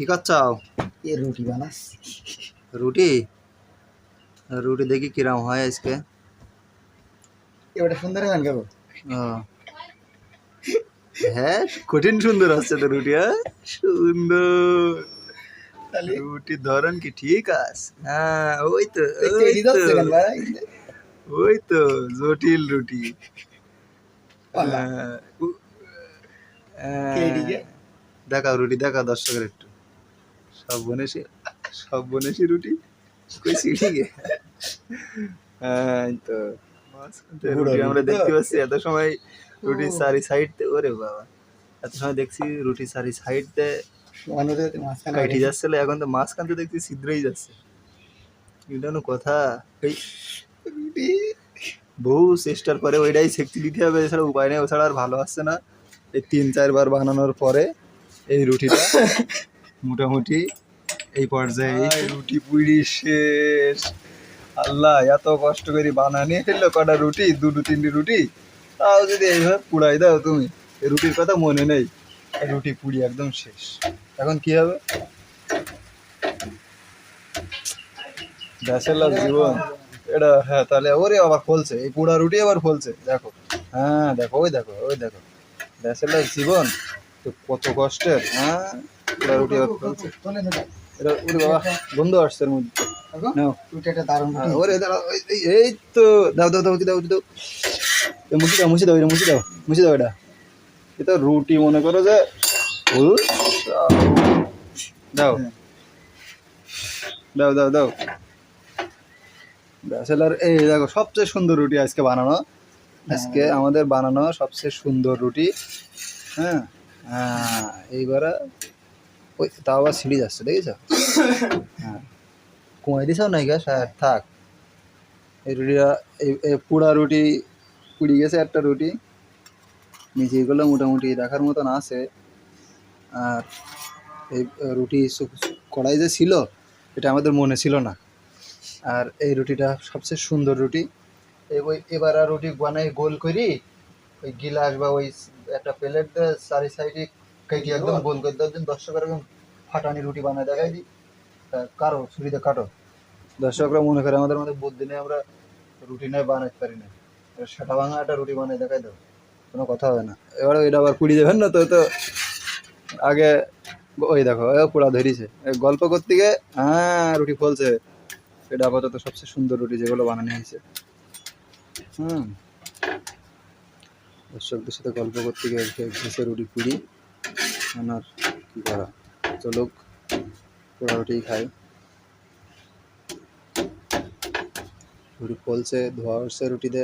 কি করছাও? এ রুটি বানাচ্ছি। রুটি রুটি দেখি কিরম হয় আজকে। এবারে সুন্দর গান গাবো। হ্যাঁ কঠিন সুন্দর আসছে তো রুটি। হ্যাঁ সুন্দর তাহলে রুটির ধরন কি ঠিক আছে? হ্যাঁ ওই তো ওই কেডি তো যাচ্ছে গান ভাই। ওই তো জটিল রুটি। পালা হ্যাঁ, কেডি হ্যাঁ, কে দেখাও রুটি দেখাও দর্শকের একটু। সব বনেছি রুটি কই সিঁড়ি গে। হ্যাঁ এই তো মাঝখান থেকে বুড়ো রুটি আমরা রুটি তো দেখতে পাচ্ছি এত সময় রুটির চারি সাইড ওরে বাবা এত সময় দেখছি রুটির চারি সাইড মানুষের মাঝখানে কাইটি বাড়ি যাচ্ছিল এখন তো মাঝখান থেকে দেখছি ছিদ্রই যাচ্ছে। এটা কোনো কথা? এই রুটি বহু চেষ্টার পরে ওইটাই সেকতে দিতে হবে, এছাড়া উপায় নেই, ওছাড়া আর ভালো আসছে না। এই 3-4 বার বানানোর পরে এই রুটিটা মোটামুটি এই পর্যায়ে এই রুটি পুরি শেষ। আল্লাহ এত কষ্ট করে বানানি ফেললো কটা রুটি, 2-3টি রুটি, তাও যদি এইভাবে পুড়াই দাও তুমি। এই রুটির কথা মনে নেই, রুটি পুড়ি একদম শেষ। এখন কি হবে? ব্যাচেলার জীবন এটা। হ্যাঁ তাহলে ওরে আবার ফলছে, এই পুড়া রুটি আবার ফলছে দেখো। হ্যাঁ দেখো ওই দেখো ওই দেখো ব্যাচেলার জীবন তো কত কষ্টের। হ্যাঁ পুড়া রুটি আবার ফলছে। এটা ওরে বাবা বন্ধু আসছে এর মধ্যে। নাও রুটিটা দারুণ হ্যাঁ, ওরে দাঁড়াও, এই তো দাও দাও দাও দাও দাও মুছি দাও মুছি দাও এটা মুছি দাও মুছি দাও। এটা এটা রুটি মনে করো যে দাও দাও দাও দাও ব্যাচেলার। এই দেখো সবচেয়ে সুন্দর রুটি আজকে বানানো, আজকে আমাদের বানানো সবচেয়ে সুন্দর রুটি। হ্যাঁ হ্যাঁ এইবারে ওই তাও আবার সিঁড়ি যাচ্ছে দেখেছো? হ্যাঁ কমাই দিছাও নাই গা স্যার থাক। এই রুটিটা এই পুড়া রুটি পুড়ি গেছে একটা রুটি, নিচে এগুলো মোটামুটি দেখার মতন আছে। আর এই রুটি কড়াই যে ছিল এটা আমাদের মনে ছিল না। আর এই রুটিটা সবচেয়ে সুন্দর রুটি। এবার আর রুটি বানাই গোল করি ওই গিলাস বা ওই একটা প্লেট দিয়ে চারি সাইডে কেটে একদম গোল করে দেওয়ার জন্য দর্শকরা একদম ফাটানি রুটি বানায় দেখাই দিই। কারো ছুরিতে কাটো, দর্শকরা মনে করে আমাদের মধ্যে বুদ্ধি নেই, আমরা রুটি নয় বানাইতে পারি না। সেটা ভাঙা একটা রুটি বানাই দেখাই দেবো, কোনো কথা হবে না। এবারে ওইটা আবার পুড়ি দেবেন না তো তো আগে ওই দেখো পোড়া ধরিছে গল্প করতে গিয়ে। হ্যাঁ রুটি ফলছে, এটা আপাতত সবচেয়ে সুন্দর রুটি যেগুলো বানানো হয়েছে। দর্শকদের সাথে গল্প করতে গিয়ে ঘেসে রুটি পুড়ি আর কি করা, চলুক পোড়া রুটি খাই। রুটি ফলছে, ধোয়া হচ্ছে রুটিতে।